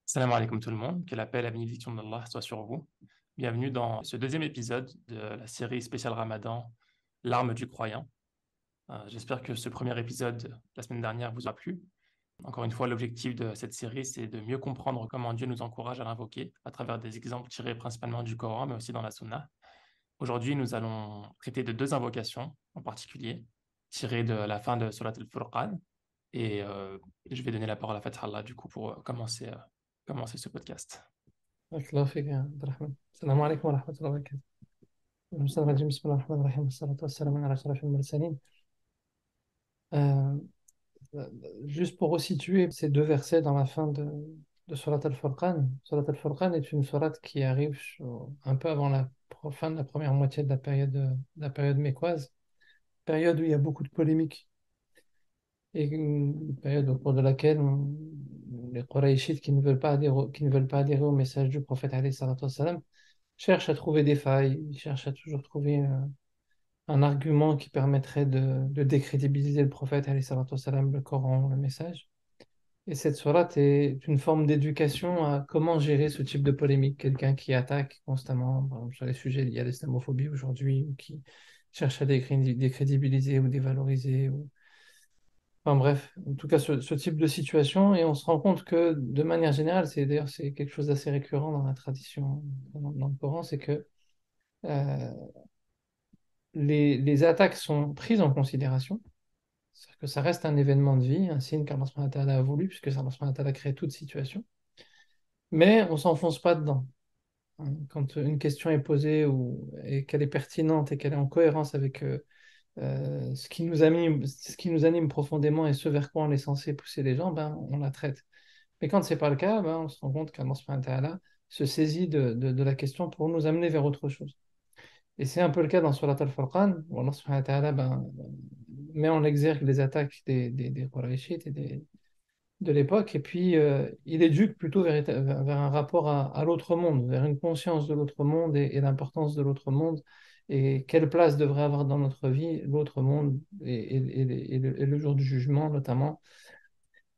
Salam alaikum tout le monde, que la paix et la bénédiction d'Allah soient sur vous. Bienvenue dans ce deuxième épisode de la série spéciale Ramadan, L'arme du croyant. J'espère que ce premier épisode, la semaine dernière, vous a plu. Encore une fois, l'objectif de cette série, c'est de mieux comprendre comment Dieu nous encourage à l'invoquer à travers des exemples tirés principalement du Coran, mais aussi dans la Sunna. Aujourd'hui, nous allons traiter de deux invocations en particulier, tirées de la fin de Surat al-Furqan. Et je vais donner la parole à Fatah Allah, du coup, pour commencer ce podcast. بارك الله فيك يا عبد الرحمن. السلام عليكم ورحمة الله وبركاته. الشيطان الرجيم. بسم الله الرحمن الرحيم والصلاة والسلام على أشرف المرسلين. Euh, Juste pour resituer ces deux versets dans la fin de Surat al-Furqan. Surat al-Furqan est une sourate qui arrive un peu avant la fin de la première moitié de la période mécoise, période où il y a beaucoup de polémiques et une période au cours de laquelle les Qurayshites qui ne veulent pas adhérer au message du prophète alayhi salatu wassalam, cherche à trouver des failles, il cherche à toujours trouver un argument qui permettrait de décrédibiliser le prophète, alayhi salatu wassalam, le Coran, le message. Et cette sourate est une forme d'éducation à comment gérer ce type de polémique. Quelqu'un qui attaque constamment, par exemple, sur les sujets liés à l'islamophobie aujourd'hui, ou qui cherche à décrédibiliser ou dévaloriser. Enfin bref, en tout cas, ce type de situation. Et on se rend compte que, de manière générale, c'est quelque chose d'assez récurrent dans la tradition, dans le Coran, c'est que euh, les attaques sont prises en considération, c'est-à-dire que ça reste un événement de vie, un signe qu'Allah subhanahu wa ta'ala a voulu, puisque Allah subhanahu wa ta'ala crée toute situation, mais on ne s'enfonce pas dedans. Quand une question est posée et qu'elle est pertinente et qu'elle est en cohérence avec ce qui nous anime profondément et ce vers quoi on est censé pousser les gens, ben, on la traite. Mais quand ce n'est pas le cas, ben, on se rend compte qu'Allah subhanahu wa ta'ala se saisit de la question pour nous amener vers autre chose. Et c'est un peu le cas dans Surat al-Furqan, où Allah subhanahu wa ta'ala met en exergue les attaques des Qurayshites de l'époque, et puis il éduque plutôt vers un rapport à l'autre monde, vers une conscience de l'autre monde et l'importance de l'autre monde, et quelle place devrait avoir dans notre vie l'autre monde et le jour du jugement notamment.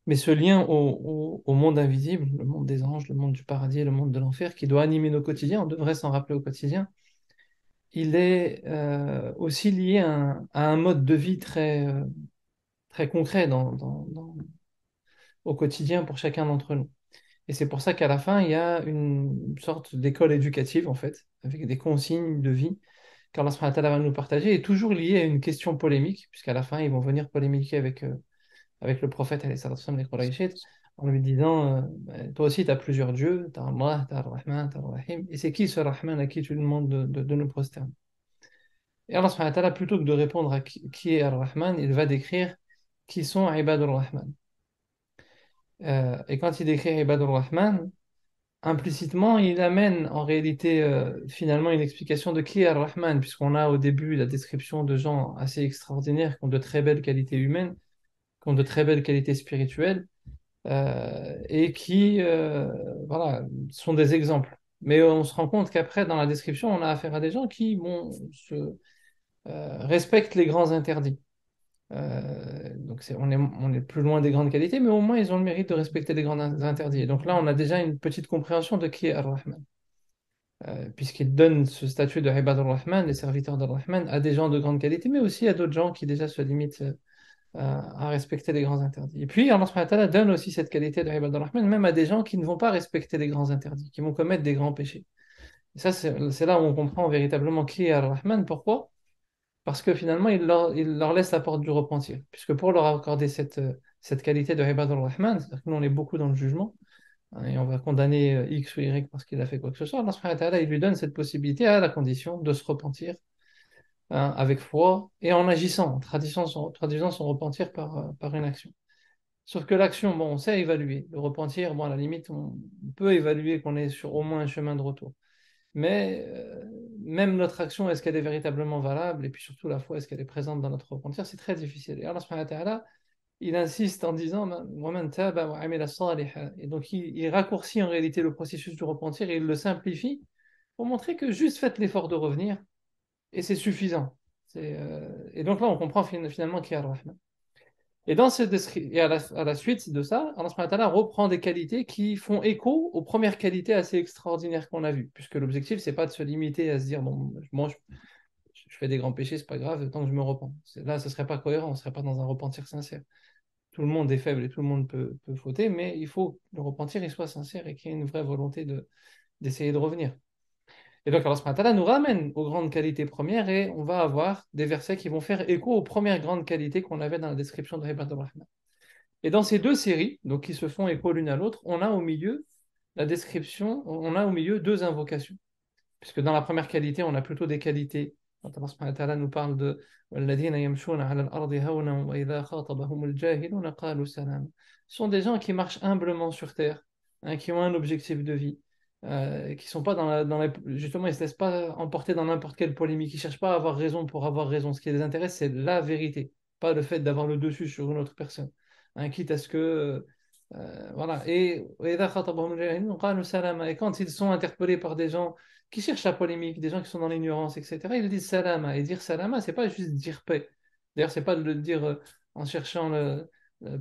Mais ce lien au monde invisible, le monde des anges, le monde du paradis, le monde de l'enfer, qui doit animer nos quotidiens, on devrait s'en rappeler au quotidien. Il est aussi lié à un mode de vie très concret au quotidien pour chacun d'entre nous. Et c'est pour ça qu'à la fin, il y a une sorte d'école éducative, en fait, avec des consignes de vie qu'Allah subhanahu wa ta'ala va nous partager, et toujours lié à une question polémique, puisqu'à la fin, ils vont venir polémiquer avec le prophète, alayhi salatu wassalam, des Qurayshites, en lui disant bah, toi aussi, tu as plusieurs dieux, tu as Allah, tu as Ar-Rahman, tu as Ar-Rahim, et c'est qui ce Rahman à qui tu demandes de nous prosterner? Et Allah subhanahu wa ta'ala, plutôt que de répondre à qui est Ar-Rahman, il va décrire qui sont Ibadur Rahman. Et quand il décrit Ibadur Rahman, implicitement, il amène en réalité finalement une explication de qui est Ar-Rahman, puisqu'on a au début la description de gens assez extraordinaires qui ont de très belles qualités humaines, qui ont de très belles qualités spirituelles, et qui voilà, sont des exemples. Mais on se rend compte qu'après, dans la description, on a affaire à des gens qui bon, respectent les grands interdits. Donc on est plus loin des grandes qualités, mais au moins ils ont le mérite de respecter les grands interdits. Et donc là, on a déjà une petite compréhension de qui est Ar-Rahman, puisqu'il donne ce statut de Ibad ar-Rahman, les serviteurs d'Ar-Rahman, à des gens de grande qualité, mais aussi à d'autres gens qui déjà se limitent à respecter les grands interdits. Et puis Allah subhanahu wa ta'ala donne aussi cette qualité de Ibad ar-Rahman, même à des gens qui ne vont pas respecter les grands interdits, qui vont commettre des grands péchés. Et ça, c'est là où on comprend véritablement qui est Ar-Rahman. Pourquoi? Parce que finalement, il leur laisse la porte du repentir. Puisque pour leur accorder cette qualité de Ibad ar-Rahman, c'est-à-dire que nous, on est beaucoup dans le jugement, hein, et on va condamner X ou Y parce qu'il a fait quoi que ce soit, Allah subhanahu wa ta'ala, il lui donne cette possibilité à la condition de se repentir, hein, avec foi et en agissant, en traduisant son repentir par une action. Sauf que l'action, bon, on sait évaluer. Le repentir, bon, à la limite, on peut évaluer qu'on est sur au moins un chemin de retour. Mais même notre action, est-ce qu'elle est véritablement valable? Et puis surtout, la foi, est-ce qu'elle est présente dans notre repentir? C'est très difficile. Et Allah subhanahu wa ta'ala, il insiste en disant وَمَنْ تَابَ وَعَمِلَ صَالِحًا. Et donc, il raccourcit en réalité le processus du repentir et il le simplifie pour montrer que juste faites l'effort de revenir et c'est suffisant. Et donc là, on comprend finalement qu'il y a le Rahman. Et, et à la suite de ça, Allah subhanahu wa ta'ala reprend des qualités qui font écho aux premières qualités assez extraordinaires qu'on a vues. Puisque l'objectif, c'est pas de se limiter à se dire, bon, moi, je fais des grands péchés, c'est pas grave, tant que je me repens. Là, ce serait pas cohérent, on serait pas dans un repentir sincère. Tout le monde est faible et tout le monde peut fauter, mais il faut que le repentir il soit sincère et qu'il y ait une vraie volonté d'essayer de revenir. Et donc, Allah subhanahu wa ta'ala nous ramène aux grandes qualités premières et on va avoir des versets qui vont faire écho aux premières grandes qualités qu'on avait dans la description de Ibad al-Rahman. Et dans ces deux séries, donc qui se font écho l'une à l'autre, on a au milieu la description, on a au milieu deux invocations. Puisque dans la première qualité, on a plutôt des qualités. Quand Allah subhanahu wa ta'ala nous parle de وَالَّذِينَ يَمْشُونَ عَلَى الْأَرْضِ هَوْنًا وَإِذَا خَاطَبَهُمُ الْجَاهِلُونَ قَالُوا سَلَامًا. Ce sont des gens qui marchent humblement sur terre, hein, qui ont un objectif de vie, qui sont pas justement, ils ne se laissent pas emporter dans n'importe quelle polémique, ils ne cherchent pas à avoir raison pour avoir raison. Ce qui les intéresse, c'est la vérité, pas le fait d'avoir le dessus sur une autre personne. Hein, quitte à ce que voilà. Et quand ils sont interpellés par des gens qui cherchent la polémique, des gens qui sont dans l'ignorance, etc., ils disent salama. Et dire salama, c'est pas juste dire paix. D'ailleurs, c'est pas de le dire en cherchant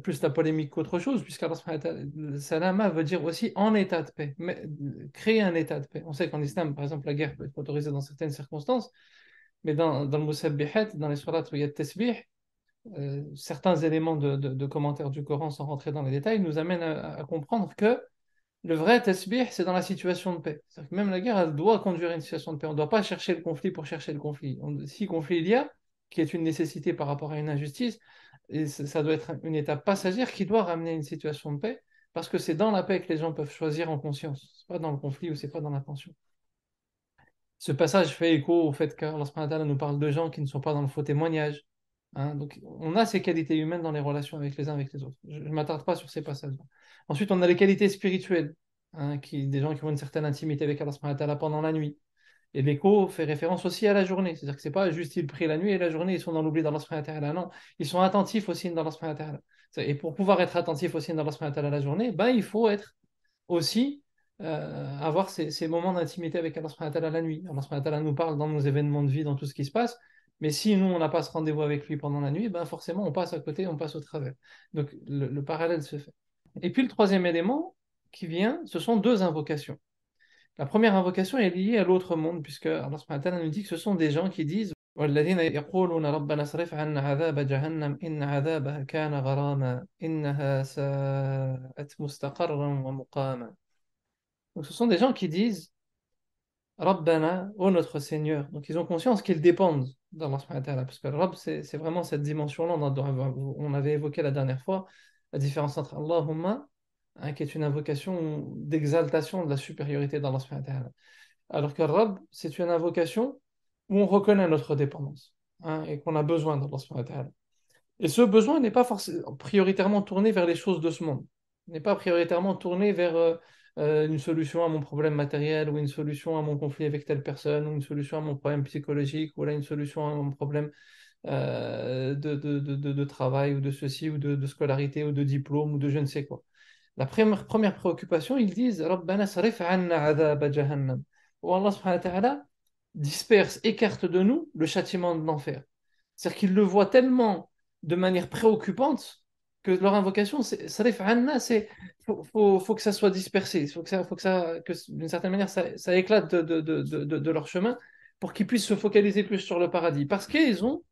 plus la polémique qu'autre chose, puisqu'Allah subhanahu wa ta'ala, le salama veut dire aussi en état de paix, mais, créer un état de paix. On sait qu'en islam, par exemple, la guerre peut être autorisée dans certaines circonstances, mais dans le Musabbihat, dans les surats où il y a le tasbih, certains éléments de commentaires du Coran, sans rentrer dans les détails, nous amènent à comprendre que le vrai tasbih, c'est dans la situation de paix. C'est-à-dire que même la guerre, elle doit conduire à une situation de paix. On ne doit pas chercher le conflit pour chercher le conflit. Si conflit il y a, qui est une nécessité par rapport à une injustice, et ça doit être une étape passagère qui doit ramener à une situation de paix, parce que c'est dans la paix que les gens peuvent choisir en conscience. C'est pas dans le conflit ou c'est pas dans la tension. Ce passage fait écho au fait qu'Allah subhanahu wa ta'ala nous parle de gens qui ne sont pas dans le faux témoignage. Hein. Donc, on a ces qualités humaines dans les relations avec les uns avec les autres. Je ne m'attarde pas sur ces passages. Ensuite, on a les qualités spirituelles, hein, des gens qui ont une certaine intimité avec Allah subhanahu wa ta'ala pendant la nuit. Et l'écho fait référence aussi à la journée. C'est-à-dire que c'est pas juste ils prient la nuit et la journée, ils sont dans l'oubli d'Allah subhanahu wa ta'ala. Non, ils sont attentifs aussi dans d'Allah subhanahu wa ta'ala. Et pour pouvoir être attentif aussi d'Allah subhanahu wa ta'ala la journée, ben, il faut être aussi avoir ces moments d'intimité avec Allah subhanahu wa ta'ala la nuit. Allah subhanahu wa ta'ala nous parle dans nos événements de vie, dans tout ce qui se passe, mais si nous, on n'a pas ce rendez-vous avec lui pendant la nuit, ben forcément, on passe à côté, on passe au travers. Donc, le parallèle se fait. Et puis, le troisième élément qui vient, ce sont deux invocations. La première invocation est liée à l'autre monde, puisque Allah subhanahu wa ta'ala nous dit que ce sont des gens qui disent والذين يقولون ربنا اصرف عنا عذاب جهنم إن عذابها كان غراما إنها ساءت مستقرا ومقاما. Donc, ce sont des gens qui disent Rabbana, ô notre Seigneur. Donc, ils ont conscience qu'ils dépendent d'Allah subhanahu wa ta'ala. Parce que le Rabb, c'est vraiment cette dimension-là. On avait évoqué la dernière fois la différence entre Allahumma, hein, qui est une invocation d'exaltation de la supériorité d'Allah subhanahu wa ta'ala. Alors que Rabb, c'est une invocation où on reconnaît notre dépendance, hein, et qu'on a besoin d'Allah subhanahu wa ta'ala. Et ce besoin n'est pas forcément prioritairement tourné vers les choses de ce monde. Il n'est pas prioritairement tourné vers une solution à mon problème matériel ou une solution à mon conflit avec telle personne ou une solution à mon problème psychologique ou là une solution à mon problème de travail ou de ceci ou de scolarité ou de diplôme ou de je ne sais quoi. La première préoccupation, ils disent Rabbana sarif anna adhaba jahannam. Oh Allah subhanahu wa ta'ala disperse, écarte de nous le châtiment de l'enfer. C'est-à-dire qu'ils le voient tellement de manière préoccupante que leur invocation, c'est Sarif Anna, c'est faut que ça soit dispersé, d'une certaine manière, ça éclate de leur chemin pour qu'ils puissent se focaliser plus sur le paradis. Parce qu'ils ont,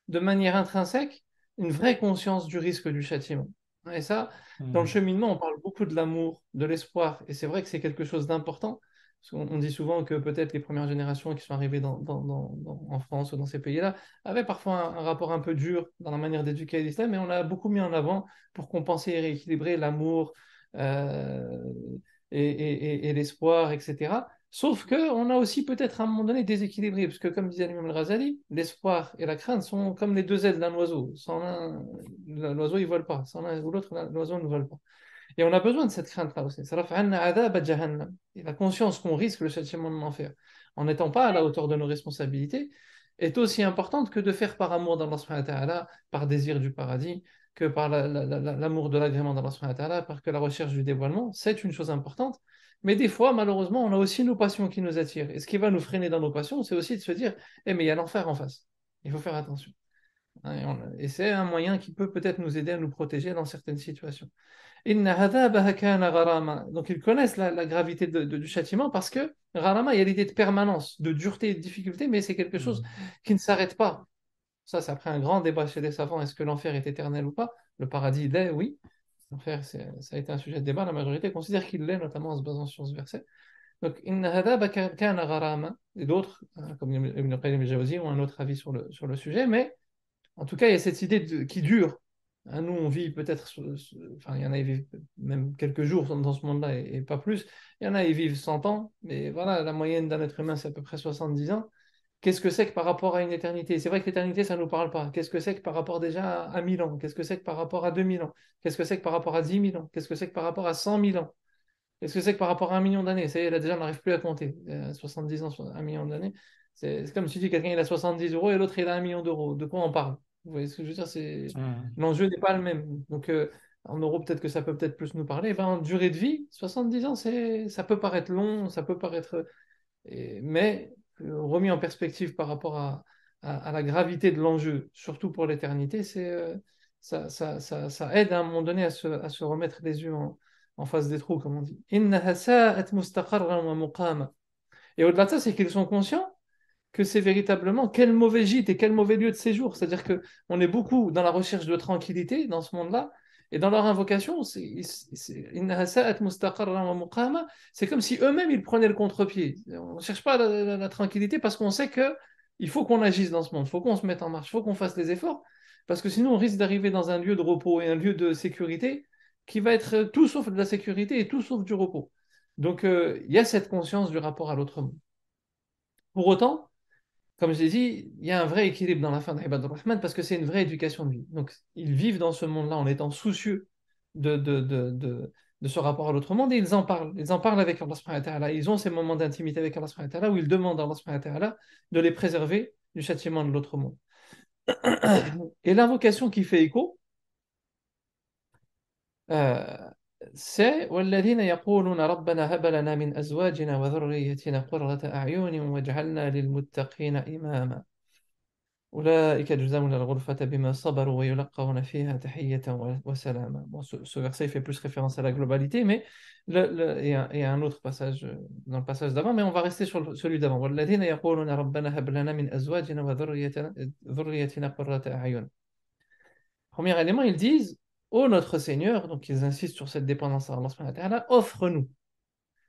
de manière intrinsèque, une vraie conscience du risque du châtiment. Et ça, dans le Hmm. cheminement, on parle beaucoup de l'amour, de l'espoir, et c'est vrai que c'est quelque chose d'important. Parce qu'on on dit souvent que peut-être les premières générations qui sont arrivées en France ou dans ces pays-là avaient parfois un rapport un peu dur dans la manière d'éduquer l'islam, mais on l'a beaucoup mis en avant pour compenser et rééquilibrer l'amour euh, et l'espoir, etc. Sauf qu'on a aussi peut-être à un moment donné déséquilibré, parce que comme disait l'imam al-Ghazali, l'espoir et la crainte sont comme les deux ailes d'un oiseau. Sans l'un, l'oiseau il vole pas. Sans l'un ou l'autre, l'oiseau ne vole pas. Et on a besoin de cette crainte-là aussi. Et la conscience qu'on risque le châtiment de l'enfer en n'étant pas à la hauteur de nos responsabilités est aussi importante que de faire par amour d'Allah subhanahu wa ta'ala, par désir du paradis, que par l'amour de l'agrément d'Allah subhanahu wa ta'ala, par que la recherche du dévoilement, c'est une chose importante. Mais des fois, malheureusement, on a aussi nos passions qui nous attirent. Et ce qui va nous freiner dans nos passions, c'est aussi de se dire, mais il y a l'enfer en face. Il faut faire attention. Hein, et c'est un moyen qui peut peut-être nous aider à nous protéger dans certaines situations. Inna hadhabaha kana gharama. Donc ils connaissent la gravité du châtiment parce que gharama, il y a l'idée de permanence, de dureté et de difficulté, mais c'est quelque chose qui ne s'arrête pas. Ça après un grand débat chez les savants. Est-ce que l'enfer est éternel ou pas? Le paradis l'est, oui. L'enfer, ça a été un sujet de débat. La majorité considère qu'il l'est, notamment en se basant sur ce verset. Donc, Inna hadaba kana gharama. Et d'autres, comme Ibn Qayyim al-Jawzi, ont un autre avis sur le sujet, mais en tout cas, il y a cette idée qui dure. Hein, nous, on vit peut-être, enfin, il y en a qui vivent même quelques jours dans ce monde-là et pas plus. Il y en a qui vivent 100 ans, mais voilà, la moyenne d'un être humain, c'est à peu près 70 ans. Qu'est-ce que c'est que par rapport à une éternité? C'est vrai que l'éternité, ça ne nous parle pas. Qu'est-ce que c'est que par rapport déjà à 1000 ans? Qu'est-ce que c'est que par rapport à 2000 ans? Qu'est-ce que c'est que par rapport à 10 000 ans? Qu'est-ce que c'est que par rapport à 100 000 ans? Qu'est-ce que c'est que par rapport à 1 million d'années? Ça y est, là déjà, on n'arrive plus à compter. 70 ans, 1 million d'années. C'est comme si tu dis quelqu'un il a 70 euros et l'autre il a 1 million d'euros. De quoi on parle? Vous voyez ce que je veux dire? Mhm. L'enjeu n'est pas le même. Donc, en euros, peut-être que ça peut peut-être plus nous parler. Eh ben, en durée de vie, 70 ans, ça peut paraître long, ça peut paraître. Mais remis en perspective par rapport à la gravité de l'enjeu, surtout pour l'éternité, ça aide à un moment donné à se remettre les yeux en face des trous, comme on dit. إنها ساءت مستقرا ومقاما. Et au-delà de ça, c'est qu'ils sont conscients que c'est véritablement quel mauvais gîte et quel mauvais lieu de séjour. C'est-à-dire que on est beaucoup dans la recherche de tranquillité dans ce monde-là, et dans leur invocation, إنها ساءت مستقرا ومقاما, c'est comme si eux-mêmes ils prenaient le contre-pied. On ne cherche pas la tranquillité parce qu'on sait que il faut qu'on agisse dans ce monde, il faut qu'on se mette en marche, il faut qu'on fasse les efforts, parce que sinon on risque d'arriver dans un lieu de repos et un lieu de sécurité qui va être tout sauf de la sécurité et tout sauf du repos. Donc il y a cette conscience du rapport à l'autre monde. Pour autant, comme je l'ai dit, il y a un vrai équilibre dans la fin d'Ibadur Rahman parce que c'est une vraie éducation de vie. Donc, ils vivent dans ce monde-là en étant soucieux de ce rapport à l'autre monde et ils en parlent. Ils en parlent avec Allah subhanahu wa ta'ala. Ils ont ces moments d'intimité avec Allah subhanahu wa ta'ala où ils demandent à Allah subhanahu wa ta'ala de les préserver du châtiment de l'autre monde. Et l'invocation qui fait écho, euh, c'est والذين يقولون ربنا هب لنا من أزواجنا وذريتنا قرة أعين واجعلنا للمتقين إماما. أولئك يجزون الغرفة بما صبروا ويلقون فيها تحية وسلاما. Bon, ce verset fait plus référence à la globalité, mais il y a un autre passage dans le passage d'avant, mais on va rester sur celui d'avant. والذين يقولون ربنا هب لنا من أزواجنا وذريتنا قرة أعين. Premier élément, ils disent, ô notre Seigneur, donc ils insistent sur cette dépendance à Allah subhanahu wa ta'ala, offre-nous.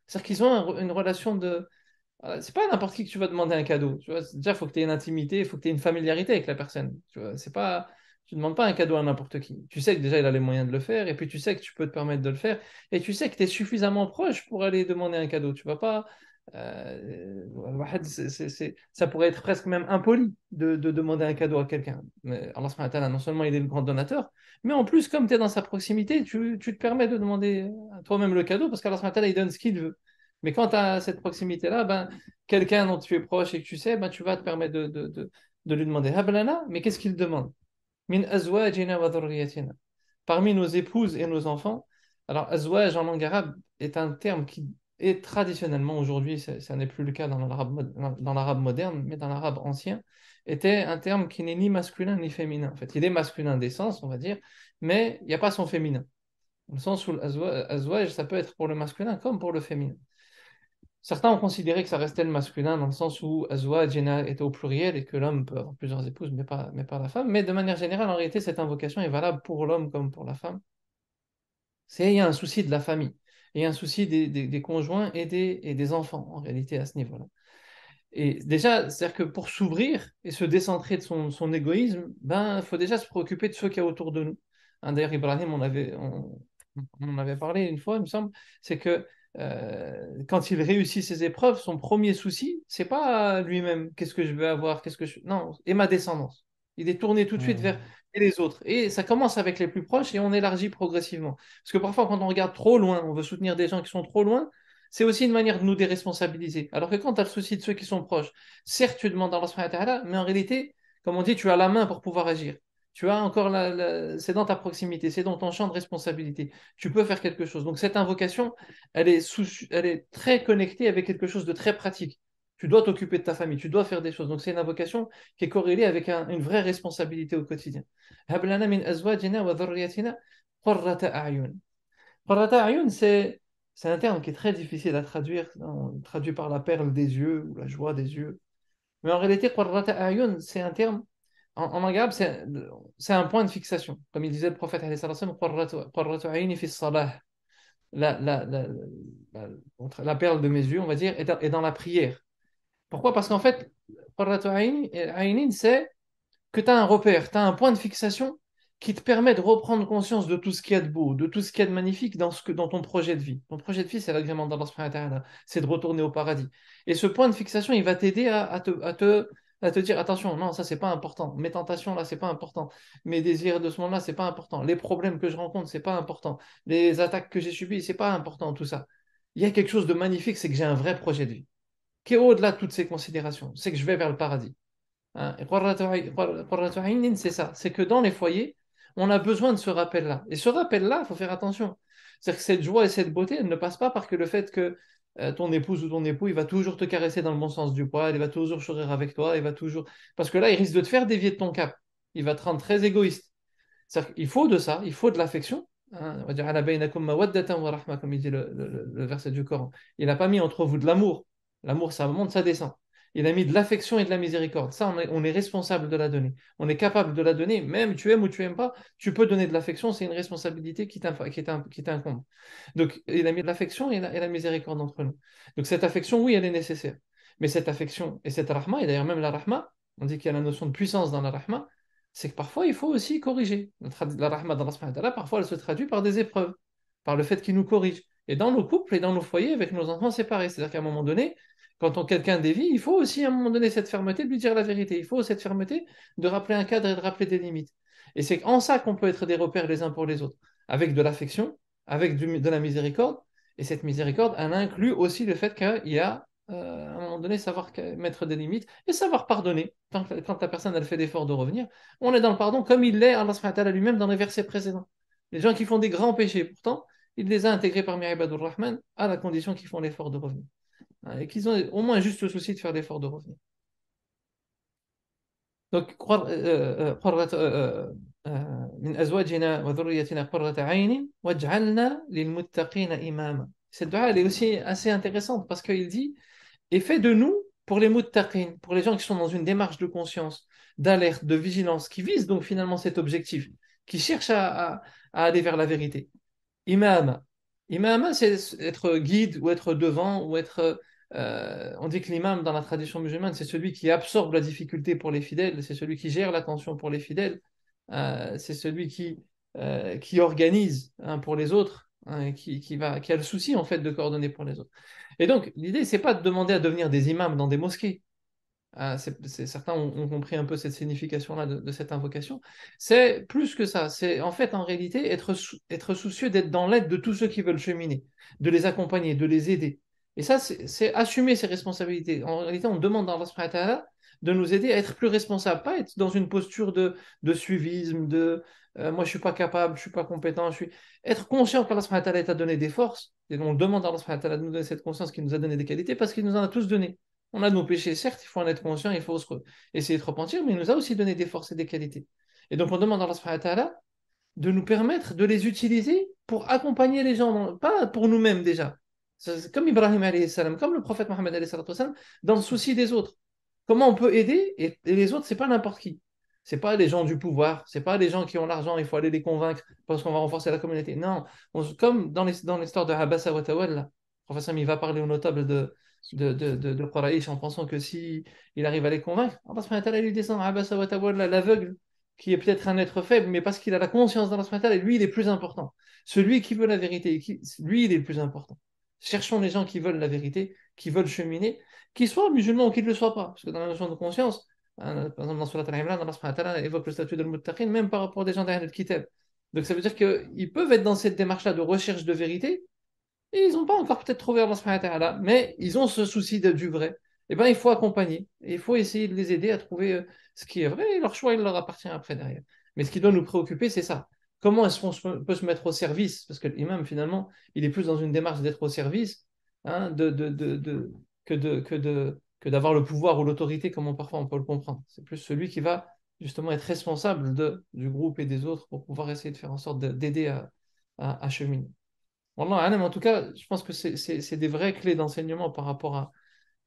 C'est-à-dire qu'ils ont une relation de, c'est pas n'importe qui que tu vas demander un cadeau. Tu vois, déjà, il faut que tu aies une intimité, il faut que tu aies une familiarité avec la personne. Tu vois, c'est pas, tu demandes pas un cadeau à n'importe qui. Tu sais que déjà, il a les moyens de le faire, et puis tu sais que tu peux te permettre de le faire, et tu sais que tu es suffisamment proche pour aller demander un cadeau. Tu vas pas. Ça pourrait être presque même impoli de demander un cadeau à quelqu'un. Mais Allah subhanahu wa ta'ala, non seulement il est le grand donateur, mais en plus, comme tu es dans sa proximité, tu te permets de demander à toi-même le cadeau parce qu'Allah subhanahu wa ta'ala, il donne ce qu'il veut. Mais quand tu as cette proximité-là, ben, quelqu'un dont tu es proche et que tu sais, ben, tu vas te permettre de lui demander Hablana, mais qu'est-ce qu'il demande? Min azwajina wa dhurriyyatina. Parmi nos épouses et nos enfants. Alors, azwaj en langue arabe est un terme qui est traditionnellement, aujourd'hui, ça n'est plus le cas dans l'arabe moderne, mais dans l'arabe ancien, était un terme qui n'est ni masculin ni féminin. En fait, il est masculin d'essence, on va dire, mais il n'y a pas son féminin. Dans le sens où azwaj, ça peut être pour le masculin comme pour le féminin. Certains ont considéré que ça restait le masculin dans le sens où azwajina était au pluriel et que l'homme peut avoir plusieurs épouses, mais pas la femme. Mais de manière générale, en réalité, cette invocation est valable pour l'homme comme pour la femme. Il y a un souci de la famille, il y a un souci des conjoints et des enfants, en réalité, à ce niveau-là. Et déjà, c'est-à-dire que pour s'ouvrir et se décentrer de son égoïsme, ben, il faut déjà se préoccuper de ceux qu'il y a autour de nous. Hein, d'ailleurs, Ibrahim, on en avait parlé une fois, il me semble, c'est que quand il réussit ses épreuves, son premier souci, c'est pas lui-même, qu'est-ce que je vais avoir, qu'est-ce que je... Non, et ma descendance. Il est tourné tout de suite vers Mhm. les autres. Et ça commence avec les plus proches et on élargit progressivement. Parce que parfois, quand on regarde trop loin, on veut soutenir des gens qui sont trop loin, c'est aussi une manière de nous déresponsabiliser. Alors que quand tu as le souci de ceux qui sont proches, certes, tu demandes à Allah subhanahu wa ta'ala, mais en réalité, comme on dit, tu as la main pour pouvoir agir. Tu as encore c'est dans ta proximité, c'est dans ton champ de responsabilité. Tu peux faire quelque chose. Donc cette invocation, elle est très connectée avec quelque chose de très pratique. Tu dois t'occuper de ta famille, tu dois faire des choses. Donc c'est une invocation qui est corrélée avec une vraie responsabilité au quotidien. هب لنا من أزواجنا وذريتنا قرة أعين. قرة أعين, c'est un terme qui est très difficile à traduire. On traduit par la perle des yeux ou la joie des yeux. Mais en réalité, قرة أعين, c'est un terme, en arabe, c'est un point de fixation. Comme il disait le prophète, alayhi salatu wa sallam, قرة عيني في الصلاة. La, la perle de mes yeux, on va dire, est dans la prière. Pourquoi? Parce qu'en fait, قرة عين, c'est que tu as un repère, tu as un point de fixation qui te permet de reprendre conscience de tout ce qu'il y a de beau, de tout ce qu'il y a de magnifique dans ton projet de vie. Ton projet de vie, c'est l'agrément d'Allah subhanahu wa ta'ala, c'est de retourner au paradis. Et ce point de fixation, il va t'aider à te dire, attention, non, ça, c'est pas important. Mes tentations, là, c'est pas important. Mes désirs de ce monde-là, c'est pas important. Les problèmes que je rencontre, c'est pas important. Les attaques que j'ai subies, c'est pas important, tout ça. Il y a quelque chose de magnifique, c'est que j'ai un vrai projet de vie, qui est au-delà de toutes ces considérations. C'est que je vais vers le paradis. Hein, et Qurratu Aynin, c'est ça. C'est que dans les foyers, on a besoin de ce rappel-là. Et ce rappel-là, il faut faire attention. C'est-à-dire que cette joie et cette beauté, elle ne passe pas par que le fait que ton épouse ou ton époux, il va toujours te caresser dans le bon sens du poil, il va toujours sourire avec toi, il va toujours... Parce que là, il risque de te faire dévier de ton cap. Il va te rendre très égoïste. C'est-à-dire qu'il faut de ça, il faut de l'affection. Hein, on va dire, Ala bainakum mawaddatan wa rahma, comme il dit le verset du Coran. Il n'a pas mis entre vous de l'amour. L'amour, ça monte, ça descend. Il a mis de l'affection et de la miséricorde. Ça, on est responsable de la donner. On est capable de la donner. Même tu aimes ou tu aimes pas, tu peux donner de l'affection. C'est une responsabilité qui t'incombe. Donc, il a mis de l'affection et la miséricorde entre nous. Donc, cette affection, oui, elle est nécessaire. Mais cette affection et cette rahma, et d'ailleurs même la rahma, on dit qu'il y a la notion de puissance dans la rahma, c'est que parfois, il faut aussi corriger. La rahma d'Allah subhanahu wa ta'ala, parfois, elle se traduit par des épreuves, par le fait qu'il nous corrige. Et dans nos couples et dans nos foyers, avec nos enfants, c'est pareil. C'est-à-dire qu'à un moment donné, quand quelqu'un dévie, il faut aussi à un moment donné cette fermeté de lui dire la vérité. Il faut cette fermeté de rappeler un cadre et de rappeler des limites. Et c'est en ça qu'on peut être des repères les uns pour les autres, avec de l'affection, avec de la miséricorde. Et cette miséricorde, elle inclut aussi le fait qu'il y a, à un moment donné, savoir mettre des limites et savoir pardonner. Quand la personne elle fait l'effort de revenir, on est dans le pardon comme il l'est, Allah subhanahu wa ta'ala lui-même, dans les versets précédents. Les gens qui font des grands péchés, pourtant, il les a intégrés parmi Ibadur Rahman à la condition qu'ils font l'effort de revenir. Hein, et qu'ils ont au moins juste le souci de faire l'effort de revenir. Donc, من أزواجنا وذريتنا قرة عين واجعلنا للمتقين إماما. Cette dua, elle est aussi assez intéressante parce qu'il dit, et fais de nous, pour les muttaqin, pour les gens qui sont dans une démarche de conscience, d'alerte, de vigilance, qui visent donc finalement cet objectif, qui cherchent à aller vers la vérité. Imam. Imam, c'est être guide ou être devant ou être. On dit que l'imam dans la tradition musulmane, c'est celui qui absorbe la difficulté pour les fidèles, c'est celui qui gère l'attention pour les fidèles, c'est celui qui organise hein, pour les autres, hein, qui a le souci en fait de coordonner pour les autres. Et donc, l'idée, c'est pas de demander à devenir des imams dans des mosquées. Certains ont compris un peu cette signification-là de cette invocation. C'est plus que ça. C'est en fait, en réalité, être soucieux d'être dans l'aide de tous ceux qui veulent cheminer, de les accompagner, de les aider. Et ça, c'est assumer ses responsabilités. En réalité, on demande à Allah subhanahu wa ta'ala de nous aider à être plus responsables, pas être dans une posture de suivisme, moi je suis pas capable, je suis pas compétent, être conscient qu'Allah subhanahu wa ta'ala t'a donné des forces. Et on demande à Allah subhanahu wa ta'ala de nous donner cette conscience qu'il nous a donné des qualités parce qu'il nous en a tous donné. On a nos péchés, certes, il faut en être conscient, il faut essayer de repentir, mais il nous a aussi donné des forces et des qualités. Et donc on demande à Allah subhanahu wa ta'ala de nous permettre de les utiliser pour accompagner les gens, pas pour nous-mêmes déjà. C'est comme Ibrahim alayhi salam, comme le prophète Mohammed alayhi salam, dans le souci des autres. Comment on peut aider et les autres, c'est pas n'importe qui. C'est pas les gens du pouvoir, c'est pas les gens qui ont l'argent, il faut aller les convaincre parce qu'on va renforcer la communauté. Non, comme dans l'histoire de Habasa wa Tawalla, le professeur il va parler aux notables de Quraysh en pensant que si il arrive à les convaincre, Allah subhanahu wa ta'ala lui descend Abasa wa Tawalla, l'aveugle, qui est peut-être un être faible, mais parce qu'il a la conscience d'Allah subhanahu wa ta'ala, lui il est plus important. Celui qui veut la vérité, lui il est le plus important. Cherchons les gens qui veulent la vérité, qui veulent cheminer, qu'ils soient musulmans ou qu'ils ne le soient pas. Parce que dans la notion de conscience, hein, par exemple dans Surat Al-Imran, Allah subhanahu wa ta'ala évoque le statut de muttaqin, même par rapport à des gens derrière le kitab. Donc ça veut dire qu'ils peuvent être dans cette démarche-là de recherche de vérité, et ils n'ont pas encore peut-être trouvé Allah subhanahu wa ta'ala, mais ils ont ce souci du vrai. Eh bien, il faut accompagner, et il faut essayer de les aider à trouver ce qui est vrai, et leur choix, il leur appartient après derrière. Mais ce qui doit nous préoccuper, c'est ça. Comment est-ce qu'on peut se mettre au service? Parce que l'imam, finalement, il est plus dans une démarche d'être au service hein, que d'avoir le pouvoir ou l'autorité, comme parfois on peut le comprendre. C'est plus celui qui va justement être responsable du groupe et des autres pour pouvoir essayer de faire en sorte d'aider à cheminer. Wallah alam, en tout cas, je pense que c'est des vraies clés d'enseignement par rapport à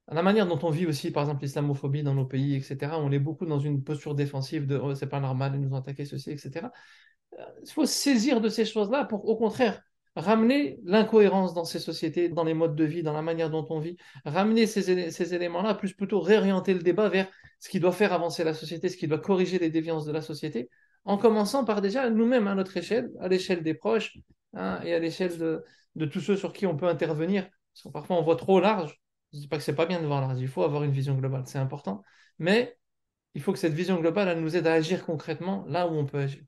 la manière dont on vit aussi, par exemple, l'islamophobie dans nos pays, etc. On est beaucoup dans une posture défensive de oh, c'est pas normal de nous attaquer, ceci, etc. Il faut se saisir de ces choses-là pour, au contraire, ramener l'incohérence dans ces sociétés, dans les modes de vie, dans la manière dont on vit, ramener ces éléments-là, plus plutôt réorienter le débat vers ce qui doit faire avancer la société, ce qui doit corriger les déviances de la société, en commençant par déjà nous-mêmes à notre échelle, à l'échelle des proches, hein, et à l'échelle de tous ceux sur qui on peut intervenir. Parce que parfois on voit trop large. Je ne dis pas que c'est pas bien de voir large, il faut avoir une vision globale, c'est important. Mais il faut que cette vision globale, elle nous aide à agir concrètement là où on peut agir.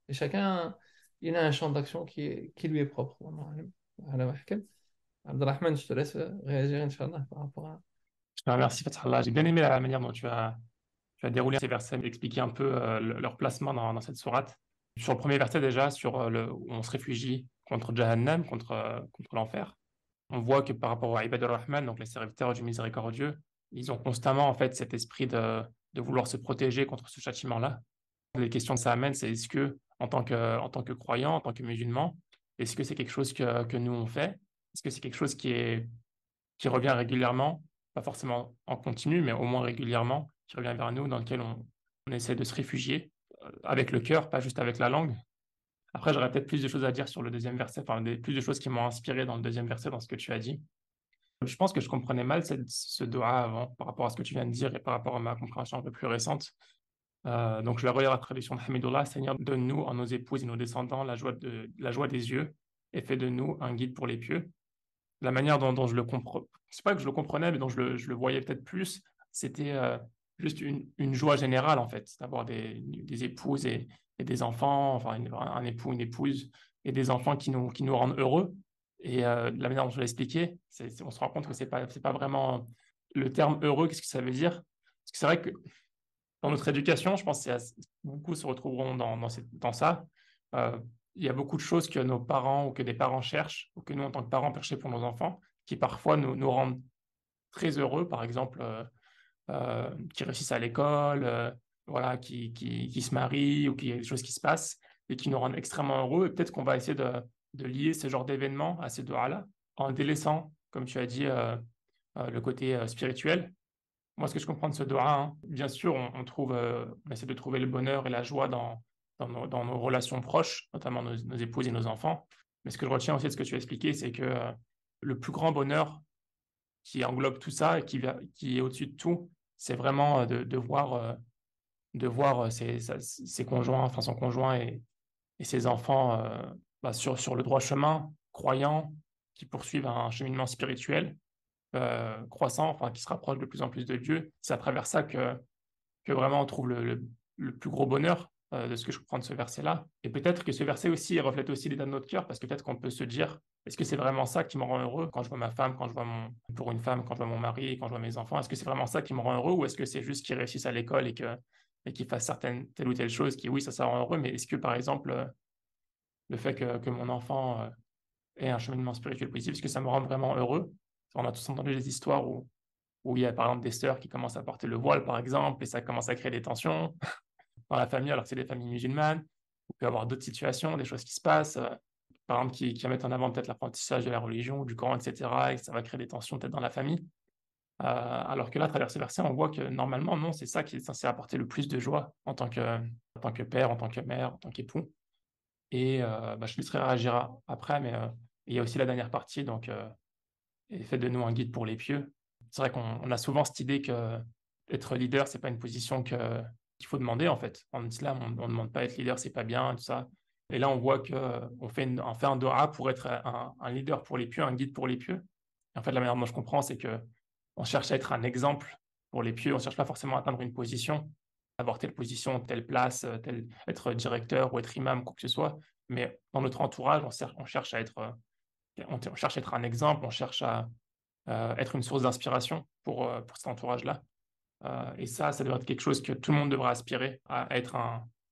Et chacun, il a un champ d'action qui lui est propre. Abdelrahman, je te laisse réagir, Inch'Allah, par rapport à... Je te remercie, Fathallah. J'ai bien aimé la manière dont tu as déroulé ces versets, expliquer un peu leur placement dans cette sourate. Sur le premier verset déjà, où on se réfugie contre Jahannam, contre l'enfer, on voit que par rapport à Ibad al-Rahman, donc les serviteurs du miséricordieux, ils ont constamment en fait cet esprit de vouloir se protéger contre ce châtiment-là. Les questions que ça amène, c'est est-ce que, en tant que croyant, en tant que musulman, est-ce que c'est quelque chose que nous on fait? Est-ce que c'est quelque chose qui revient régulièrement, pas forcément en continu, mais au moins régulièrement, qui revient vers nous, dans lequel on essaie de se réfugier avec le cœur, pas juste avec la langue. Après, j'aurais peut-être plus de choses à dire sur le deuxième verset, enfin, plus de choses qui m'ont inspiré dans le deuxième verset, dans ce que tu as dit. Je pense que je comprenais mal ce doha avant, par rapport à ce que tu viens de dire et par rapport à ma compréhension un peu plus récente. Donc, je vais relire la traduction de Hamidullah. Seigneur, donne-nous en nos épouses et nos descendants la joie des yeux et fais de nous un guide pour les pieux. La manière dont je le comprends, c'est pas que je le comprenais, mais dont je le voyais peut-être plus, c'était juste une joie générale, en fait, d'avoir des épouses et des enfants, enfin, un époux, une épouse, et des enfants qui nous rendent heureux. Et la manière dont je l'ai expliqué, on se rend compte que c'est pas vraiment le terme heureux, qu'est-ce que ça veut dire? Parce que c'est vrai que dans notre éducation, je pense que beaucoup se retrouveront dans ça. Euh, il y a beaucoup de choses que nos parents ou que des parents cherchent, ou que nous, en tant que parents, cherchons pour nos enfants, qui parfois nous rendent très heureux, par exemple, qui réussissent à l'école, voilà, qui se marient, ou qu'il y a des choses qui se passent, et qui nous rendent extrêmement heureux. Et peut-être qu'on va essayer de lier ce genre d'événements à ces doigts-là, en délaissant, comme tu as dit, le côté spirituel. Moi, ce que je comprends de ce doha, hein, bien sûr, on essaie de trouver le bonheur et la joie dans nos relations proches, notamment nos épouses et nos enfants. Mais ce que je retiens aussi de ce que tu as expliqué, c'est que le plus grand bonheur qui englobe tout ça et qui est au-dessus de tout, c'est vraiment de voir ses conjoints, enfin son conjoint et ses enfants sur le droit chemin, croyants, qui poursuivent un cheminement spirituel croissant, enfin, qui se rapproche de plus en plus de Dieu. C'est à travers ça que vraiment on trouve le plus gros bonheur de ce que je comprends de ce verset-là. Et peut-être que ce verset aussi reflète aussi l'état de notre cœur, parce que peut-être qu'on peut se dire, est-ce que c'est vraiment ça qui me rend heureux quand je vois ma femme, quand je vois pour une femme, quand je vois mon mari, quand je vois mes enfants, est-ce que c'est vraiment ça qui me rend heureux, ou est-ce que c'est juste qu'ils réussissent à l'école et qu'ils fassent telle ou telle chose qui, oui, ça rend heureux, mais est-ce que, par exemple, le fait que mon enfant ait un cheminement spirituel positif, est-ce que ça me rend vraiment heureux? On a tous entendu des histoires où il y a par exemple des sœurs qui commencent à porter le voile, par exemple, et ça commence à créer des tensions dans la famille, alors que c'est des familles musulmanes. Il peut y avoir d'autres situations, des choses qui se passent, par exemple, qui mettent en avant peut-être l'apprentissage de la religion ou du Coran, etc., et que ça va créer des tensions peut-être dans la famille. Alors que là, à travers ce verset, on voit que normalement, non, c'est ça qui est censé apporter le plus de joie en tant que père, en tant que mère, en tant qu'époux. Et je te laisserai réagir après, mais il y a aussi la dernière partie, donc et fait de nous un guide pour les pieux. C'est vrai qu'on a souvent cette idée que être leader, c'est pas une position qu'il faut demander en fait. En islam, on ne demande pas à être leader, c'est pas bien, tout ça. Et là, on voit que on fait un doha pour être un leader pour les pieux, un guide pour les pieux. Et en fait, la manière dont je comprends, c'est que on cherche à être un exemple pour les pieux. On cherche pas forcément à atteindre une position, avoir telle position, telle place, être directeur ou être imam, quoi que ce soit. Mais dans notre entourage, on cherche à être on cherche à être un exemple, on cherche à être une source d'inspiration pour cet entourage-là. Et ça devrait être quelque chose que tout le monde devrait aspirer à être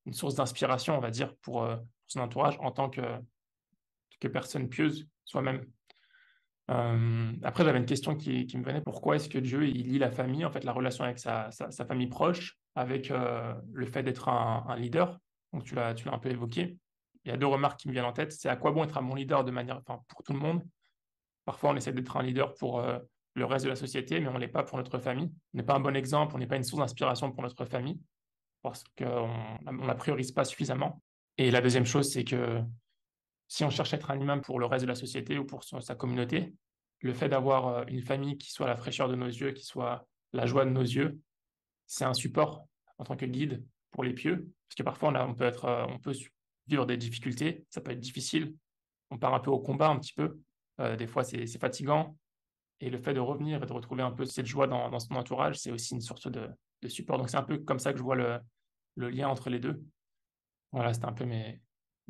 une source d'inspiration, on va dire, pour son entourage en tant que personne pieuse soi-même. Après, j'avais une question qui me venait. Pourquoi est-ce que Dieu il lie la famille, en fait, la relation avec sa famille proche, avec le fait d'être un leader? Donc, tu l'as un peu évoqué. Il y a deux remarques qui me viennent en tête. C'est à quoi bon être un bon leader de manière, enfin, pour tout le monde? Parfois, on essaie d'être un leader pour le reste de la société, mais on n'est pas pour notre famille. On n'est pas un bon exemple, on n'est pas une source d'inspiration pour notre famille, parce qu'on ne la priorise pas suffisamment. Et la deuxième chose, c'est que si on cherche à être un imam pour le reste de la société ou pour sa communauté, le fait d'avoir une famille qui soit la fraîcheur de nos yeux, qui soit la joie de nos yeux, c'est un support en tant que guide pour les pieux. Parce que parfois, on peut vivre des difficultés, ça peut être difficile. On part un peu au combat, un petit peu. Des fois, c'est fatigant. Et le fait de revenir et de retrouver un peu cette joie dans son entourage, c'est aussi une source de support. Donc, c'est un peu comme ça que je vois le lien entre les deux. Voilà, c'était un peu mes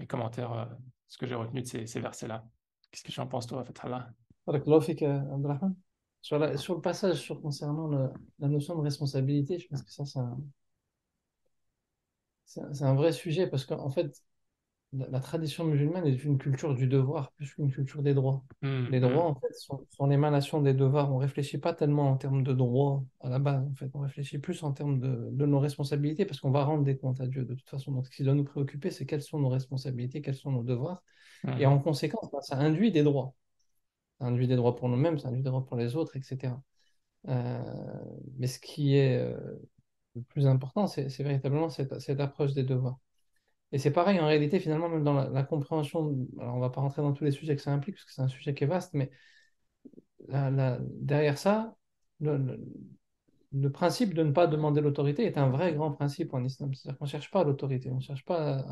commentaires, ce que j'ai retenu de ces versets-là. Qu'est-ce que tu en penses, toi, Fathallah? Barakallahu fik, Abdelrahman. Sur le passage concernant la notion de responsabilité, je pense que ça, c'est un vrai sujet parce qu'en fait, la tradition musulmane est une culture du devoir plus qu'une culture des droits. Les droits, en fait, sont l'émanation des devoirs. On ne réfléchit pas tellement en termes de droits à la base, en fait. On réfléchit plus en termes de nos responsabilités parce qu'on va rendre des comptes à Dieu de toute façon. Donc, ce qui doit nous préoccuper, c'est quelles sont nos responsabilités, quels sont nos devoirs. Et en conséquence, bah, ça induit des droits. Ça induit des droits pour nous-mêmes, ça induit des droits pour les autres, etc. Euh, mais ce qui est le plus important, c'est véritablement cette approche des devoirs. Et c'est pareil en réalité, finalement, même dans la compréhension. Alors, on va pas rentrer dans tous les sujets que ça implique, parce que c'est un sujet qui est vaste, mais derrière ça, le, le- le principe de ne pas demander l'autorité est un vrai grand principe en islam. C'est-à-dire qu'on ne cherche pas l'autorité, on ne cherche pas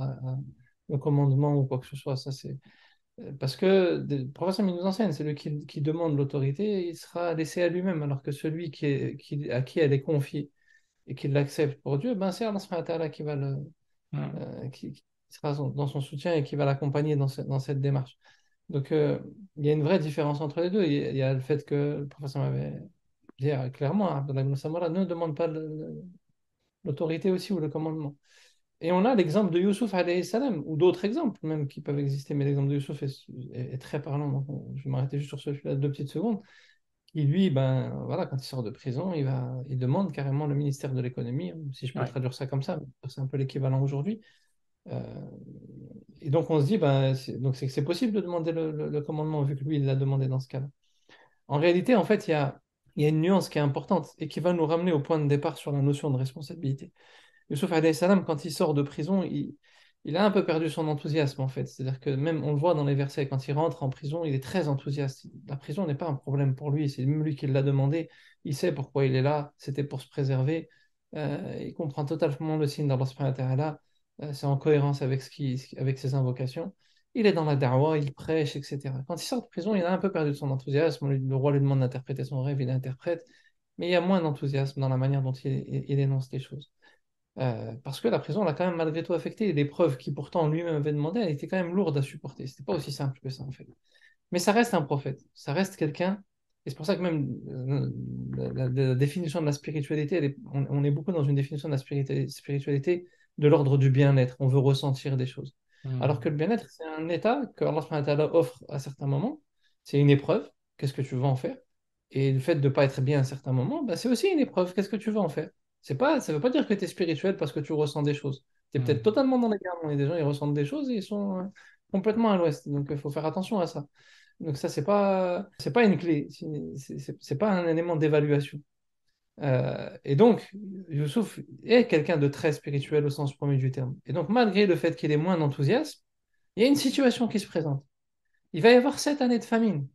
le commandement ou quoi que ce soit. Ça, c'est parce que le professeur il nous enseigne, c'est lui qui demande l'autorité, il sera laissé à lui-même, alors que celui à qui elle est confiée et qui l'accepte pour Dieu, ben c'est Allah subhanahu wa ta'ala qui va qui sera dans son soutien et qui va l'accompagner dans cette démarche. Donc, il y a une vraie différence entre les deux. Il y a le fait que le professeur m'avait dit clairement, Abdullah ibn Samura ne demande pas l'autorité aussi ou le commandement. Et on a l'exemple de Youssouf alayhi salam, ou d'autres exemples même qui peuvent exister, mais l'exemple de Youssouf est très parlant. Donc, je vais m'arrêter juste sur celui-là 2 petites secondes. Qui lui, ben, voilà, quand il sort de prison, il demande carrément le ministère de l'économie, si je peux Ouais, traduire ça comme ça, c'est un peu l'équivalent aujourd'hui. Euh, et donc on se dit, ben, donc c'est que c'est possible de demander le commandement vu que lui, il l'a demandé dans ce cas-là. En réalité, en fait, il y a une nuance qui est importante et qui va nous ramener au point de départ sur la notion de responsabilité. Youssouf alayhi salam, quand il sort de prison, il a un peu perdu son enthousiasme en fait. C'est-à-dire que même, on le voit dans les versets, quand il rentre en prison, il est très enthousiaste. La prison n'est pas un problème pour lui, c'est même lui qui l'a demandé. Il sait pourquoi il est là, c'était pour se préserver. Il comprend totalement le signe d'Allah subhanahu wa ta'ala. C'est en cohérence avec, avec ses invocations. Il est dans la da'wah, il prêche, etc. Quand il sort de prison, il a un peu perdu son enthousiasme. Le roi lui demande d'interpréter son rêve, il interprète. Mais il y a moins d'enthousiasme dans la manière dont il énonce les choses. Parce que la prison l'a quand même malgré tout affecté. L'épreuve qui pourtant lui-même avait demandé, elle était quand même lourde à supporter. C'était pas aussi simple que ça en fait. Mais ça reste un prophète, ça reste quelqu'un. Et c'est pour ça que même la définition de la spiritualité, on est beaucoup dans une définition de la spiritualité de l'ordre du bien-être. On veut ressentir des choses. Alors que le bien-être, c'est un état que Allah subhanahu wa ta'ala offre à certains moments. C'est une épreuve. Qu'est-ce que tu veux en faire? Et le fait de ne pas être bien à certains moments, bah, c'est aussi une épreuve. Qu'est-ce que tu veux en faire? Ça veut pas dire que tu es spirituel parce que tu ressens des choses. Tu es peut-être totalement dans l'égarement. Il y a des gens, ils ressentent des choses et ils sont complètement à l'ouest. Donc, il faut faire attention à ça. Donc ça, c'est pas une clé, c'est pas un élément d'évaluation. Et donc, Youssouf est quelqu'un de très spirituel au sens premier du terme. Et donc, malgré le fait qu'il ait moins d'enthousiasme, il y a une situation qui se présente. Il va y avoir 7 années de famine